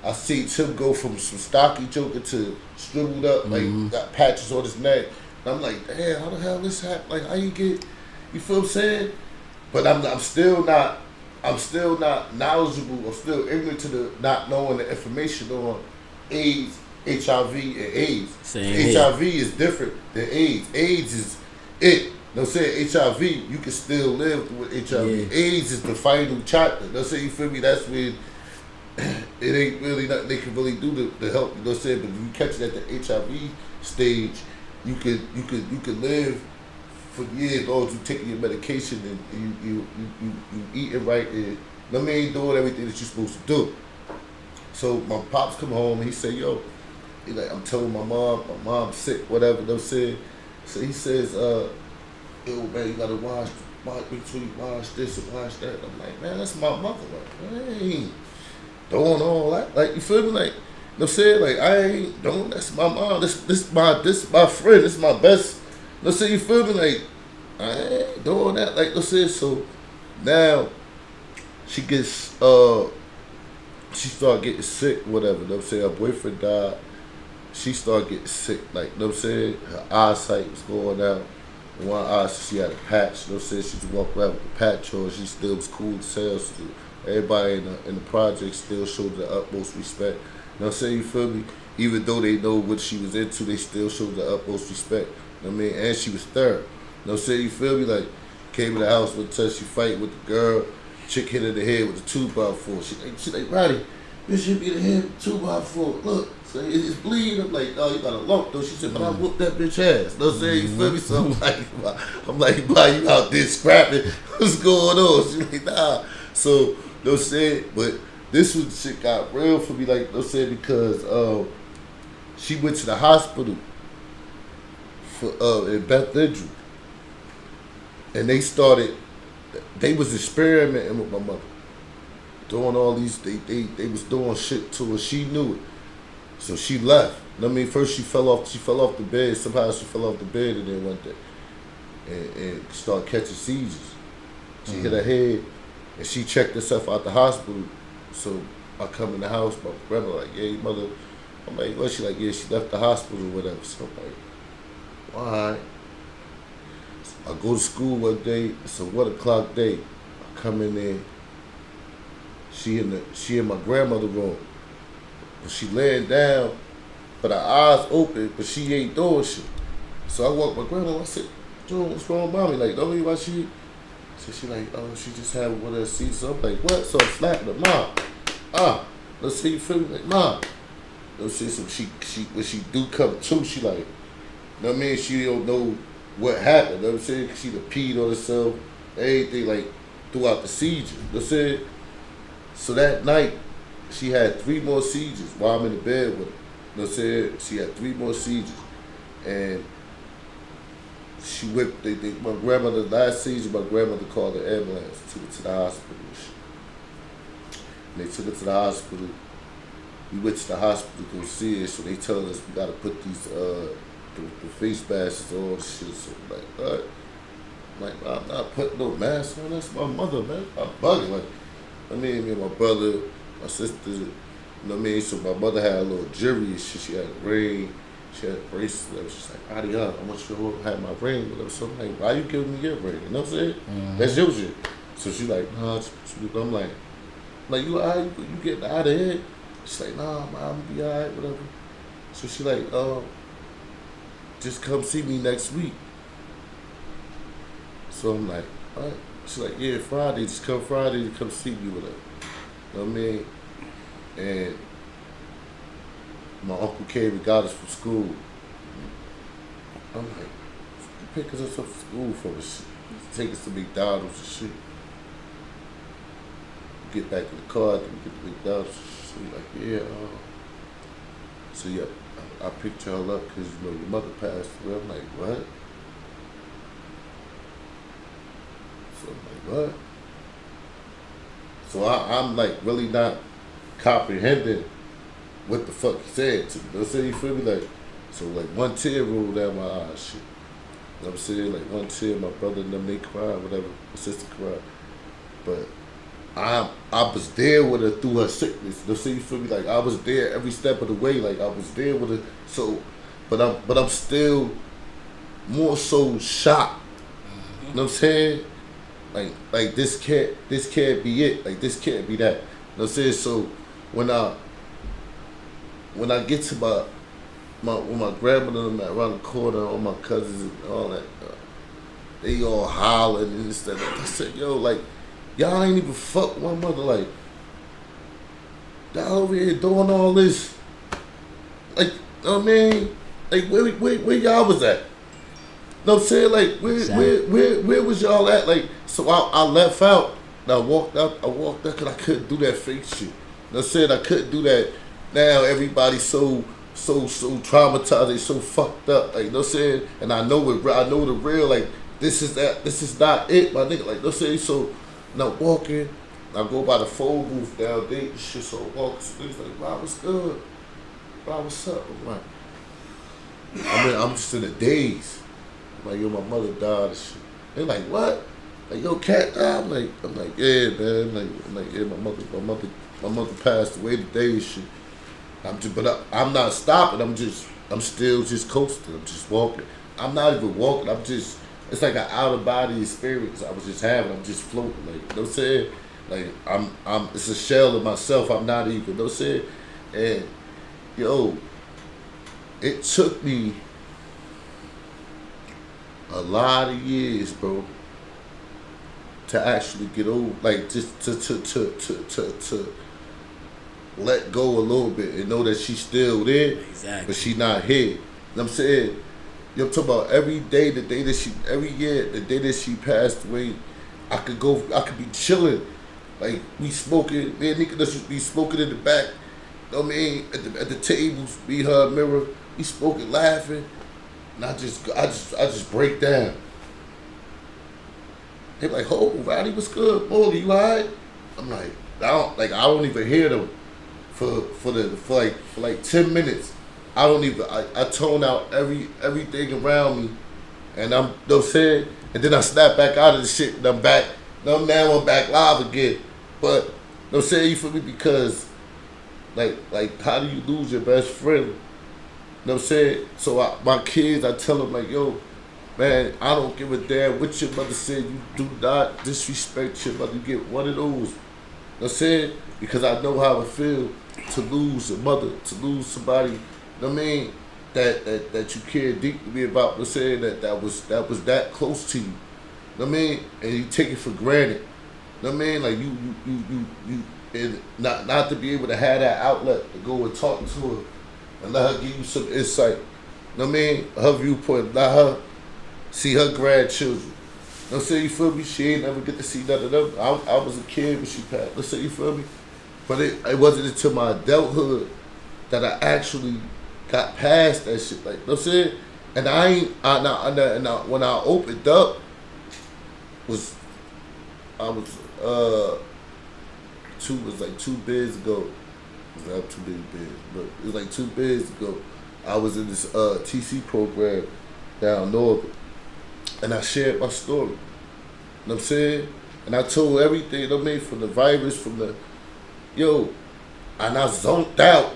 I seen him go from some stocky joker to shriveled up, like got patches on his neck. And I'm like, damn, how the hell this happen? Like, how you get? You feel what I'm saying? But I'm still not knowledgeable. I'm still ignorant to the not knowing the information on AIDS, HIV, and AIDS. HIV is different than AIDS. AIDS is it. You know what I'm saying? HIV, you can still live with HIV. Yeah. AIDS is the final chapter. You know what I'm saying? You feel me? That's when it ain't really nothing they can really do to help. You know what I'm saying? But if you catch it at the HIV stage, you could live for years as long as you taking your medication and you eating right and doing everything that you're supposed to do. So my pops come home and he say, yo, he like, I'm telling my mom's sick, whatever, you know what I'm saying? So he says, yo man, you gotta make sure you wash this and wash that. I'm like, man, that's my mother. Like, I ain't doing all that. Like, you feel me? Like, you know what I'm saying? Like, I ain't doing, that's my mom, this my friend, this my best. Let's say you feel me, like I ain't doing that, like let's say. So now she gets she start getting sick, whatever. You know what I'm saying? Her boyfriend died. She started getting sick, like you know what I'm saying. Her eyesight was going out. One eye, so she had a patch. You know what I'm saying? She just walked around with a patch on. She still was cool to sell. So everybody in the project still showed the utmost respect. You know what I'm saying? You feel me? Even though they know what she was into, they still showed the utmost respect. You know what I mean? And she was third. You know what I'm saying? You feel me? Like, came in the house with her, she fight with the girl, chick hit her in the head with a 2x4. She like, Roddy, this should be the head with 2x4. Look, so it's bleeding. I'm like, oh, you got a lump though. She said, but I whooped that bitch ass. You know what I'm saying? You feel me? So I'm like, why you out there scrapping? What's going on? She like, nah. So, you know what I'm saying? But this was shit got real for me, like, you know what I'm saying? Because she went to the hospital in Bethesda, and they was experimenting with my mother, doing all these, they was doing shit to her. She knew it, so she left. You know what I mean? First she fell off the bed. Somehow she fell off the bed and then went there and started catching seizures. She hit her head and she checked herself out the hospital. So I come in the house, my grandma like, yeah, your mother. I'm like, what? She like, yeah, she left the hospital or whatever. So I'm like, alright. I go to school one day. It's a 1 o'clock day. I come in there. She in my grandmother's room. But she laying down, but her eyes open, but she ain't doing shit. So I walk my grandma. I said, Joe, what's wrong with mommy? Like, don't know why she. So she like, oh, she just had one of her seats. So I'm like, what? So I'm slapping her, mom. Let's see you feel me, like, mom. Let's see. So she when she do come to, she like. You know what I mean? She don't know what happened. You know what I'm saying? She done peed on herself, everything, like, throughout the seizure. You know what I'm saying? So that night, she had 3 more seizures while I'm in the bed with her. You know what I'm saying? She had 3 more seizures. And she went, my grandmother, last seizure, my grandmother called the ambulance, took her to the hospital. And they took her to the hospital. We went to the hospital to go see her, so they told us we gotta put these, the face masks on and shit. So I'm like, all right. I'm like, I'm not putting no mask on. That's my mother, man. I'm bugging. Like, I mean, me and my brother, my sister, you know what I mean? So my mother had a little jewelry and shit. She had a ring. She had a bracelet. She's like, Adiana, I want you to have my ring. Whatever. So I'm like, why you giving me your ring? You know what I'm saying? That's your shit. So she's like, nah. I'm like, you all right? You getting out of here? She's like, nah, man, I'm gonna be all right, whatever. So she like, just come see me next week. So I'm like, all right. She's like, yeah, Friday, just come Friday to come see me, whatever. You know what I mean? And my uncle came and got us from school. I'm like, you pick us up from school for us, take us to McDonald's and shit. Get back in the car, then we get to McDonald's. So we like, yeah. So yeah, I picked y'all up because you know your mother passed away. I'm like, what? So I'm like, what? So I'm like really not comprehending what the fuck he said to me. You know what I'm saying? You feel me? Like, so like one tear rolled down my eyes, shit. You know what I'm saying? Like one tear, my brother and them, they cried, whatever, my sister cried. But I was there with her through her sickness. You know what I'm saying? You feel me? Like I was there every step of the way. Like I was there with her. So, but I'm still more so shocked. You know what I'm saying? Like this can't be it. Like this can't be that. You know what I'm saying? So when I get to when my grandmother and them around the corner, all my cousins and all that, they all hollering and this, that. I said, yo, like, y'all ain't even fuck with my mother. Like, y'all over here doing all this. Like, you know what I mean? Like, where y'all was at? You know what I'm saying? Like, where was y'all at? Like, so I left out and I walked out because I couldn't do that fake shit. You know what I'm saying? I couldn't do that. Now everybody's so traumatized, they so fucked up. Like, you know what I'm saying? And I know the real, like, this is not it, my nigga. Like, you know what I'm saying? So, and I'm walking, I go by the phone booth down there, and shit, so I walk, so he's like, Rob, what's good? Rob, what's up? I'm like, I'm just in a daze. I'm like, yo, my mother died and shit. They're like, what? Like, yo, Cat died? I'm like, yeah, man. I'm like, yeah, my mother passed away today and shit. I'm not stopping. I'm still just coasting. I'm just walking. I'm not even walking. It's like an out of body experience. I was just having. I'm just floating. Like, you know what I'm saying? Like, it's a shell of myself. I'm not even. You know what I'm saying? And yo, it took me a lot of years, bro, to actually get over, like, just to let go a little bit and know that she's still there, Exactly. but she not here. You know what I'm saying? You're talking about every year, the day that she passed away, I could be chilling, like, we smoking, me and Nika just be smoking in the back, you know what I mean, at the tables, me, her, mirror, we smoking, laughing, and I just break down. They like, oh, Roddy, what's good? Morgan, you alright? I'm like, I don't even hear them for like 10 minutes. I tone out everything around me, and I'm, you know what I'm saying? And then I snap back out of the shit, and I'm back. Now I'm back live again. But, you know what I'm saying? You feel me? Because, like, how do you lose your best friend? You know what I'm saying? So my kids, I tell them, like, yo, man, I don't give a damn what your mother said. You do not disrespect your mother. You get one of those. You know what I'm saying? Because I know how it feels to lose a mother, to lose somebody, you know what I mean, that you care deeply about. You know what I'm saying? That was that close to you. You know what I mean? And you take it for granted. You know what I mean? Like you and not to be able to have that outlet to go and talk to her and let her give you some insight. You know what I mean? Her viewpoint, let her see her grandchildren. You know what I'm saying? You feel me? She ain't never get to see none of them. I was a kid when she passed. Let's say, you feel me? But it wasn't until my adulthood that I actually got past that shit. Like, you know what I'm saying? And when I opened up, I was like 2 days ago. It was not 2 days, but it was like 2 days ago. I was in this TC program down north, and I shared my story. You know what I'm saying? And I told everything, you know what I mean, from the virus, from the, and I zoned out.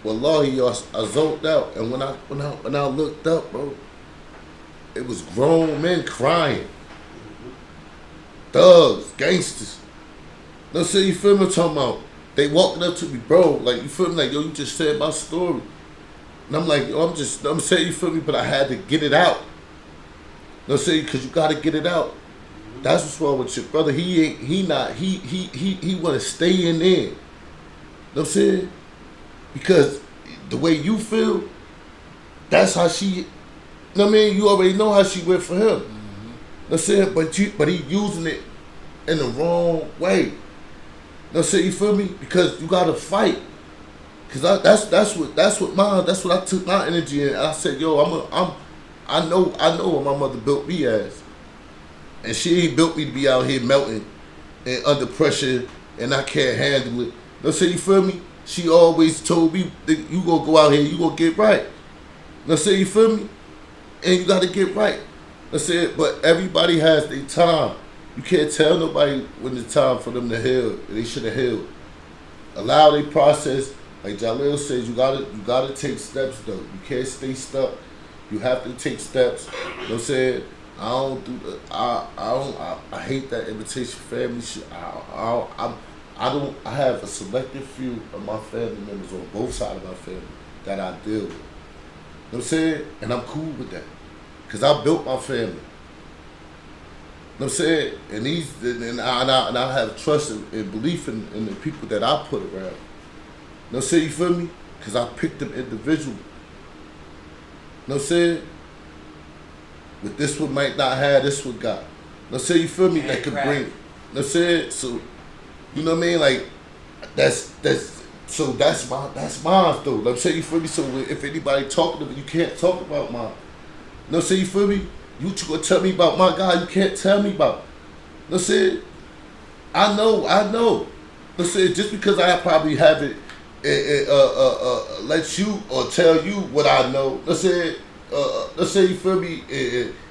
Wallahi, I zoned out. And when I looked up, bro, it was grown men crying. Thugs, gangsters. You know what I'm saying? You feel me? I'm talking about, they walking up to me, bro, like, you feel me? Like, yo, you just said my story. And I'm like, yo, I'm saying, you feel me? But I had to get it out. You know what I'm saying? Because you got to get it out. That's what's wrong with your brother. He want to stay in there. You know what I'm saying? Because the way you feel, that's how she, you know what I mean? You already know how she went for him. You know what I'm saying? But he using it in the wrong way. You know what I'm saying? You feel me? Because you got to fight. Because that's what I took my energy in. I said, yo, I know what my mother built me as. And she ain't built me to be out here melting and under pressure and I can't handle it. You know Let's say, you feel me? She always told me that you gonna go out here, you gonna get right. Let's say, you feel me? And you gotta get right. Let's say, but everybody has their time. You can't tell nobody when it's time for them to heal. They should have healed. Allow their process. Like Jalil says, you gotta take steps though. You can't stay stuck. You have to take steps. You know what I'm saying? I hate that invitation family shit. I have a selective few of my family members on both sides of my family that I deal with. You know what I'm saying? And I'm cool with that. Cause I built my family. You know what I'm saying? And I have trust and belief in the people that I put around. You know what I'm saying? You feel me? Cause I picked them individually. You know what I'm saying? But this one might not have, this one got. You know what I'm saying? You feel me? That could bring. You know what I'm saying? So, you know what I mean? Like, that's mine though. You know what I'm saying? You feel me? So if anybody talking to me, you can't talk about mine. You know what I'm saying? You feel me? You gonna tell me about my guy, you can't tell me about. You know what I'm saying? I know. You know what I'm saying? Just because I probably haven't let you or tell you what I know. Let's say you feel me,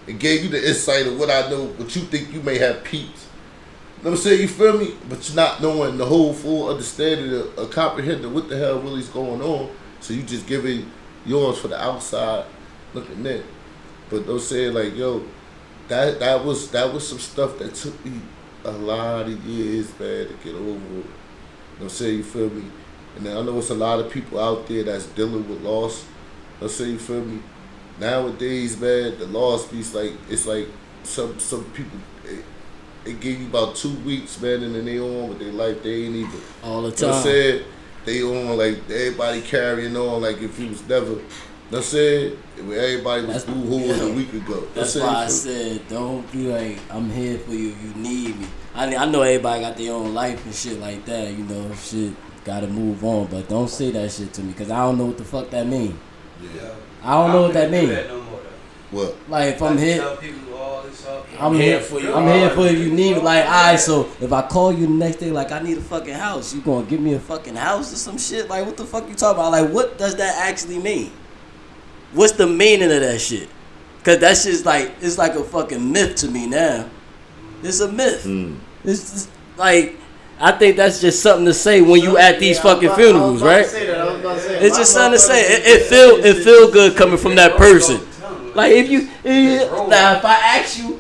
and gave you the insight of what I know, but you think you may have peeped. You know what I'm saying? You feel me? But you're not knowing the whole full understanding of comprehending what the hell really's going on. So you just giving yours for the outside looking in. But don't say like, yo, that was some stuff that took me a lot of years, man, to get over. You know what I'm saying? You feel me? And then I know it's a lot of people out there that's dealing with loss. You know what I'm saying? You feel me? Nowadays, man, the loss piece, like, it's like some people, it give you about 2 weeks, man, and then they on with their life. They ain't even. All the You know what I'm time. saying? They on, like, everybody carrying on like if you was never. You know what I'm saying? Everybody was boo-hooing a week ago. That's why I said, don't be like, I'm here for you if you need me. I know everybody got their own life and shit like that, you know, shit, gotta move on, but don't say that shit to me, because I don't know what the fuck that mean. Yeah. I don't know what that mean. No more, What? Like, if I'm here, tell people all this stuff. I'm here for you. I'm here for if you need me. Like, alright, so if I call you the next day, like, I need a fucking house, you gonna give me a fucking house or some shit? Like, what the fuck you talking about? Like, what does that actually mean? What's the meaning of that shit? Cause that shit's like, it's like a fucking myth to me now. It's a myth. It's just, like, I think that's just something to say when you at these fucking funerals, right? It's just something to say. It feel good coming from that person. Like now if I ask you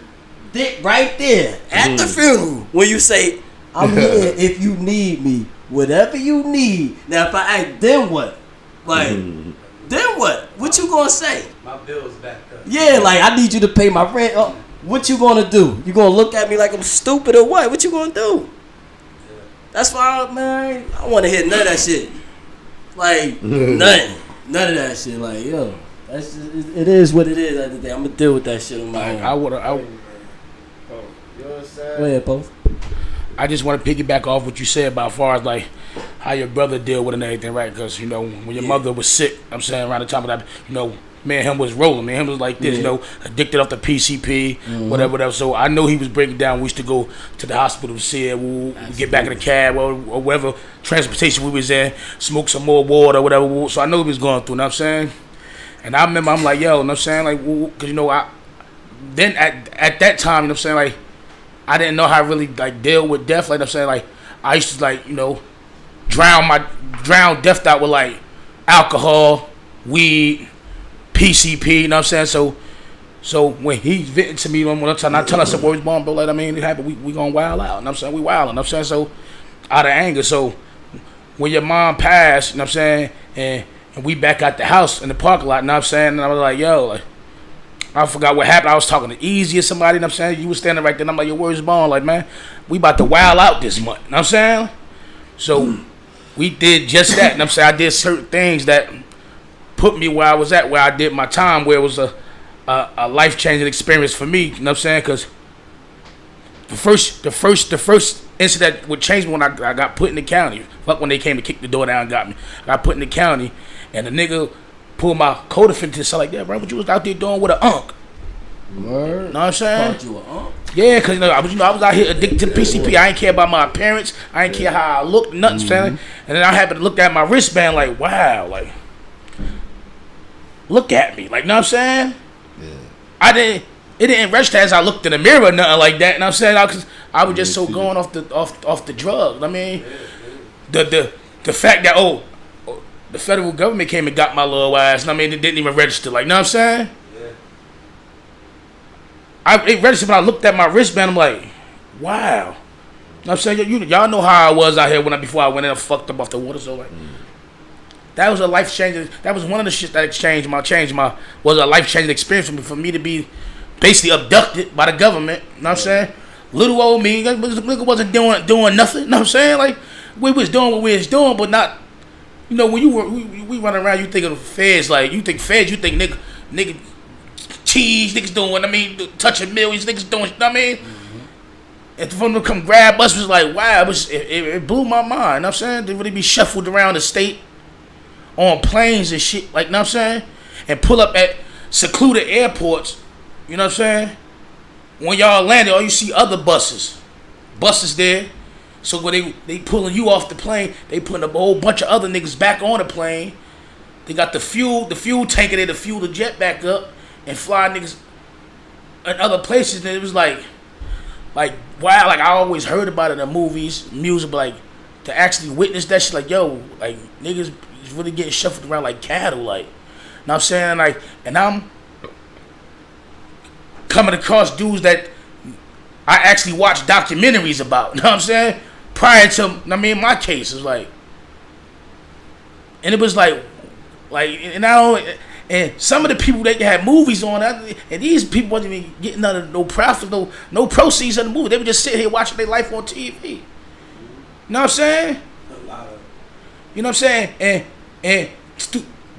right there at the funeral when you say, I'm here if you need me, whatever you need. Now if I ask, then what? Like, then what? What you gonna say? My bill's backed up. Yeah, like, I need you to pay my rent. Oh, what you gonna do? You gonna look at me like I'm stupid or what? What you gonna do? That's why, man, I don't want to hear none of that shit. Like, nothing. None of that shit. Like, yo, that's just, it is what it is at the day. I'm gonna deal with that shit on my own. Go ahead, Post. I just want to piggyback off what you said about as far as like how your brother dealt with it and everything, right? Because, you know, when your mother was sick, I'm saying around the time of that, you know, me and him was rolling. Me and him was like this, you know, addicted off the PCP, whatever. So I know he was breaking down. We used to go to the hospital to see it. We'll get back in the cab or whatever transportation we was in, smoke some more water, whatever. So I know he was going through, you know what I'm saying? And I remember, I'm like, yo, you know what I'm saying? Like, because, you know, then at that time, you know what I'm saying? Like, I didn't know how to really, like, deal with death. Like, you know what I'm saying? Like, I used to, like, you know, drown death out with, like, alcohol, weed, PCP, you know what I'm saying? So when he's venting to me one time, I tell us some words, bro, like, I mean, it happened, we gonna wild out, you know what I'm saying? We wilding, you know what I'm saying? So, out of anger, so, when your mom passed, you know what I'm saying, and we back at the house in the parking lot, you know what I'm saying, and I was like, yo, like, I forgot what happened. I was talking to Easy or somebody, you know what I'm saying? You was standing right there, and I'm like, your words bond, like, man, we about to wild out this month, you know what I'm saying? So, we did just that, you know what I'm saying? I did certain things that put me where I was at, where I did my time, where it was a life-changing experience for me, you know what I'm saying? Because the first incident would change me when I got put in the county. Fuck when they came to kick the door down and got me. I got put in the county, and the nigga pulled my coat off into something like that, bro. What you was out there doing with an unk? Word. Know what I'm saying? Called you a unk? Yeah, cause I was out here addicted to the PCP. I ain't care about my appearance. I ain't care how I looked, nothing. And then I happened to look at my wristband like, wow, like, look at me, like, know what I'm saying? Yeah. It didn't register as I looked in the mirror or nothing like that. And I'm saying, cause I was just so going off the drugs. I mean, the fact that the federal government came and got my little ass. And I mean, it didn't even register. Like, know what I'm saying? It registered when I looked at my wristband. I'm like, wow. You know what I'm saying? Y'all know how I was out here before I went in and fucked up off the water. So, like, that was a life changing. That was one of the shit that was a life changing experience for me to be basically abducted by the government. You know what I'm saying? Little old me, nigga wasn't doing nothing. You know what I'm saying? Like, we was doing what we was doing, but not. You know, when we run around, you think of the feds. Like, you think feds, you think nigga. Cheese, niggas doing what I mean, touching millions, niggas doing, you know what I mean? And for them to come grab us was like, wow, it blew my mind, you know what I'm saying? They really be shuffled around the state on planes and shit, like, you know what I'm saying? And pull up at secluded airports, you know what I'm saying? When y'all landed, all you see other buses there. So when they pulling you off the plane, they putting a whole bunch of other niggas back on the plane. They got the fuel tanker there to fuel the jet back up. And fly niggas in other places, and it was like wow, like I always heard about it in the movies, music, but like to actually witness that shit, like yo, like niggas is really getting shuffled around like cattle, like, you know what I'm saying? Like, and I'm coming across dudes that I actually watch documentaries about, you know what I'm saying? Prior to, I mean, my case is like, and it was like, and I don't. And some of the people they had movies on, and these people wasn't even getting no profit, no proceeds of the movie. They were just sitting here watching their life on TV. You know what I'm saying? You know what I'm saying? And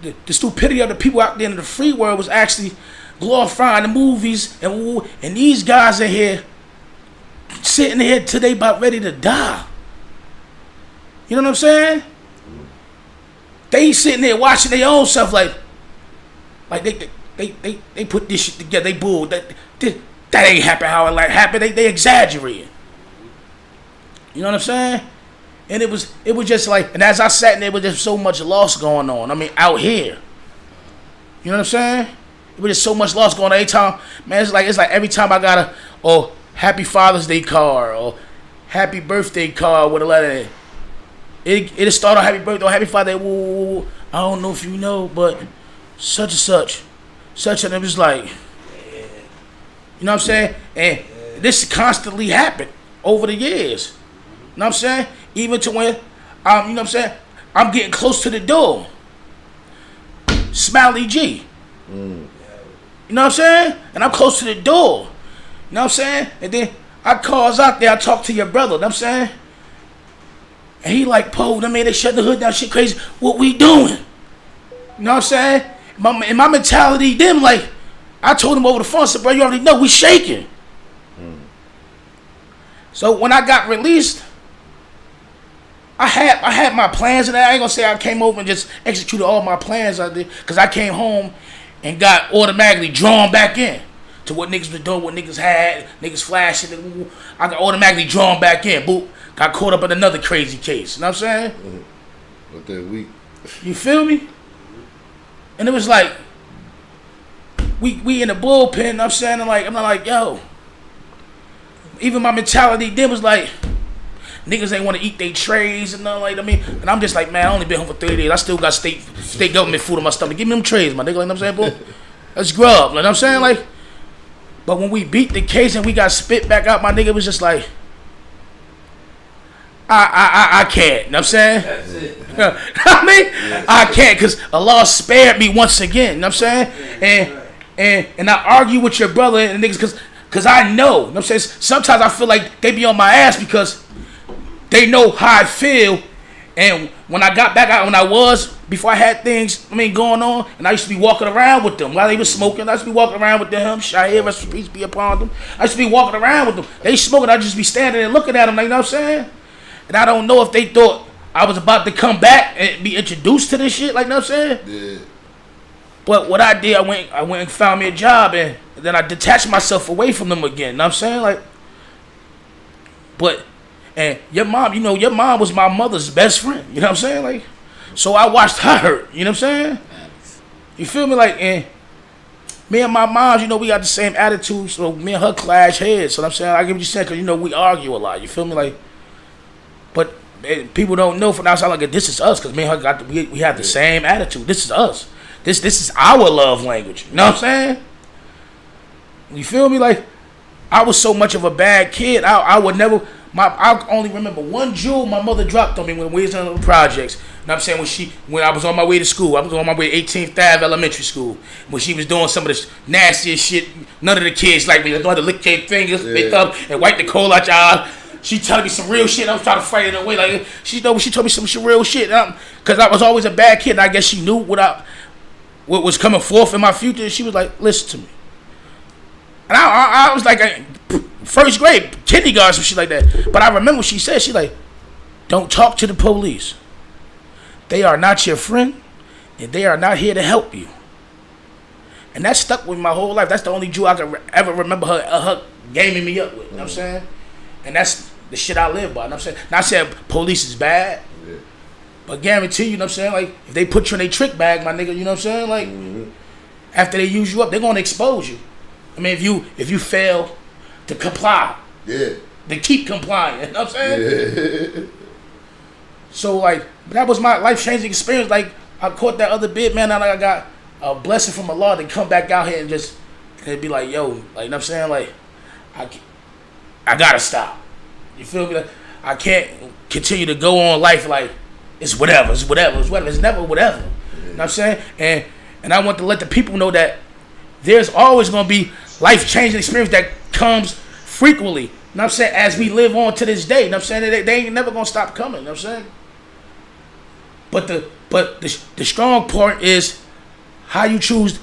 the stupidity of the people out there in the free world was actually glorifying the movies, and these guys are here sitting here till they about ready to die. You know what I'm saying? They sitting there watching their own stuff like they put this shit together. They bull that ain't happen how it like happened. They exaggerating. You know what I'm saying? And it was just like, and as I sat in there, was just so much loss going on. I mean, out here. You know what I'm saying? It was just so much loss going on every time. Man, it's like every time I got a Happy Father's Day card or Happy Birthday card with a letter. It'll start on Happy Birthday or Happy Father Day. Woo, I don't know if you know, but such and such, and it was like, you know what I'm saying? And this constantly happened over the years. You know what I'm saying? Even to when, you know what I'm saying? I'm getting close to the door. Smiley G. You know what I'm saying? And I'm close to the door. You know what I'm saying? And then I calls out there, I talk to your brother, you know what I'm saying? And he like, Poe, I mean, they shut the hood down, shit crazy. What we doing? You know what I'm saying? In my mentality, them like, I told him over the phone, I said, bro, you already know we shaking. So when I got released, I had my plans, and I ain't gonna say I came over and just executed all my plans I did, because I came home and got automatically drawn back in to what niggas was doing, what niggas had, niggas flashing. I got automatically drawn back in. Boop, got caught up in another crazy case. You know what I'm saying? But that week. You feel me? And it was like, we in the bullpen, you know what I'm saying? And like, I'm not like, yo. Even my mentality then was like, niggas ain't want to eat their trays and nothing like that. I mean, and I'm just like, man, I only been home for 3 days. I still got state government food in my stomach. Give me them trays, my nigga. Like, you know what I'm saying, bro? That's grub. Like, you know what I'm saying? Like, but when we beat the case and we got spit back out, my nigga, it was just like, I can't. You know what I'm saying? That's it. I mean, I can't, because Allah spared me once again. You know what I'm saying? And I argue with your brother and niggas because I know. You know what I'm saying? Sometimes I feel like they be on my ass because they know how I feel. And when I got back out, before I had things, going on, and I used to be walking around with them while they was smoking. I used to be walking around with them. Shahir, rest in peace be upon them. I used to be walking around with them. They smoking. I just be standing there looking at them, like, you know what I'm saying? And I don't know if they thought I was about to come back and be introduced to this shit, like, you know what I'm saying? Yeah. But what I did, I went and found me a job, and And then I detached myself away from them again. You know what I'm saying? Like, but, and your mom, your mom was my mother's best friend. You know what I'm saying? Like, so I watched her hurt. You know what I'm saying? You feel me? Like, and me and my mom, we got the same attitude. So me and her clash heads. So I'm saying, I get what you're saying, because, we argue a lot. You feel me? Like, but people don't know from outside, like, this is us, because me and her we have the same attitude. This is us. This is our love language. You know what I'm saying? You feel me? Like, I was so much of a bad kid. I would never. I only remember one jewel my mother dropped on me when we was in the projects. You know what I'm saying? When I was on my way to school, I was on my way to 18th Ave Elementary School. When she was doing some of this nastiest shit, none of the kids like me. They know how to lick their fingers, they thumb, and wipe the coal out your eye. She telling me some real shit. I was trying to fight it away. Like, she told me some real shit. Because I was always a bad kid. And I guess she knew what was coming forth in my future. She was like, listen to me. And I was like, first grade, kindergarten, some shit like that. But I remember what she said. She like, don't talk to the police. They are not your friend, and they are not here to help you. And that stuck with me my whole life. That's the only Jew I can ever remember her gaming me up with. You know what I'm saying? And that's the shit I live by. You know what I'm saying? Not saying police is bad, but guarantee you know what I'm saying? Like, if they put you in a trick bag, my nigga, you know what I'm saying? Like, after they use you up, they're going to expose you. I mean, if you fail to comply, to keep complying, you know what I'm saying? Yeah. So, like, that was my life-changing experience. Like, I caught that other bit, man. I got a blessing from Allah to come back out here and be like, yo, like, you know what I'm saying? Like, I gotta stop. You feel me? Like, I can't continue to go on life like it's whatever. It's never whatever. You know what I'm saying? And I want to let the people know that there's always gonna be life-changing experience that comes frequently. You know what I'm saying? As we live on to this day. You know what I'm saying? They ain't never gonna stop coming. You know what I'm saying? But the strong part is how you choose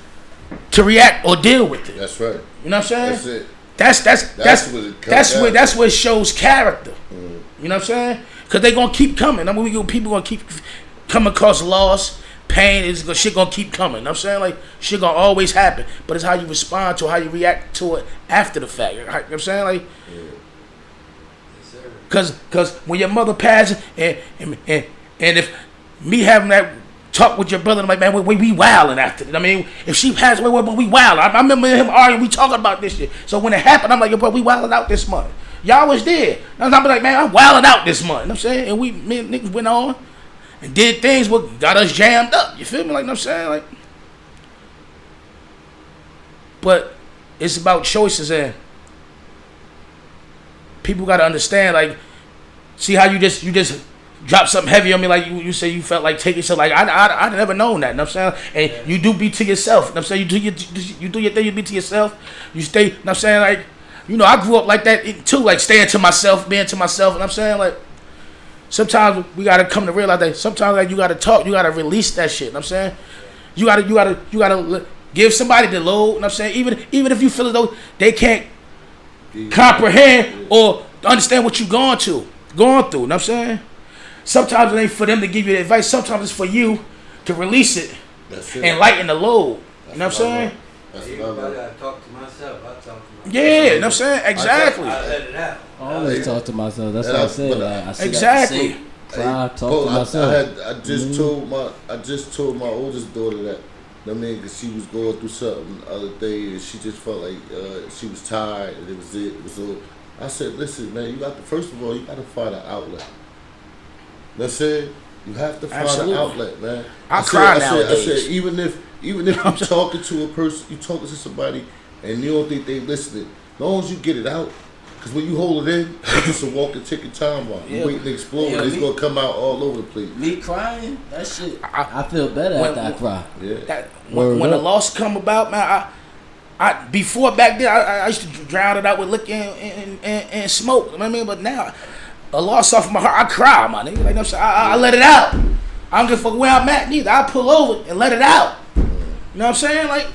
to react or deal with it. That's right. You know what I'm saying? That's it. That's what shows character. You know what I'm saying? Because they gonna keep coming. I mean, people gonna keep coming across loss, pain. Shit gonna keep coming. You know what I'm saying? Like, shit gonna always happen. But it's how you respond to it, how you react to it after the fact. You know what I'm saying? Like, because when your mother passes, and if me having that talk with your brother, I'm like, man, we wilding after it. I mean, if she passed away, we wilding. I remember him arguing, we talking about this shit. So when it happened, I'm like, yo, bro, we wilding out this month. Y'all was there. And I'm like, man, I'm wilding out this month. You know what I'm saying? And me and niggas went on and did things what got us jammed up. You feel me? Like, you know what I'm saying? Like, but it's about choices, and people got to understand, like, see how you just drop something heavy on me, like you say you felt like taking yourself, like I never known that, you know what I'm saying? And you do be to yourself, you know what I'm saying? You do your thing, you be to yourself, you stay, you know what I'm saying? Like, I grew up like that too, like staying to myself, being to myself, you know what I'm saying? Like, sometimes we gotta come to realize that sometimes, like, you gotta talk, you gotta release that shit, you know what I'm saying? You gotta give somebody the load, you know what I'm saying? Even if you feel as though they can't comprehend or understand what you're going through, you know what I'm saying? Sometimes it ain't for them to give you the advice. Sometimes it's for you to release it and lighten the load. You know what I'm saying? Everybody gotta talk to myself. I talk to myself. Yeah, you know what I'm saying? Exactly. I let it out. I always talk to myself. That's what I said. I see exactly. that cry, talk to myself. I just told my oldest daughter that. I mean, cause she was going through something the other day, and she just felt like she was tired, and it was all. I said, listen, man, first of all, you got to find an outlet. That's it. You have to find an outlet, man. I cried nowadays. I said, even if you're talking to a person, you talking to somebody, and you don't think they listening, as long as you get it out, because when you hold it in, it's just a walking, ticking time bomb. You wait to explode, it's gonna come out all over the place. Me crying, that shit. I feel better after I cry. Yeah. When the loss come about, man, I before back then I used to drown it out with liquor and smoke. You know what I mean? But now, a loss off my heart, I cry, my nigga. Like, you know what I'm saying? I let it out. I don't give a fuck where I'm at neither. I pull over and let it out. You know what I'm saying? Like,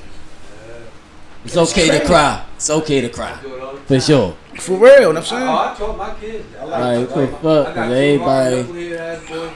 it's okay to cry. It's okay to cry. For sure. For real, you know what I'm saying? I taught my kids that. Alright, fuck, I got everybody. two hard, knucklehead ass boys.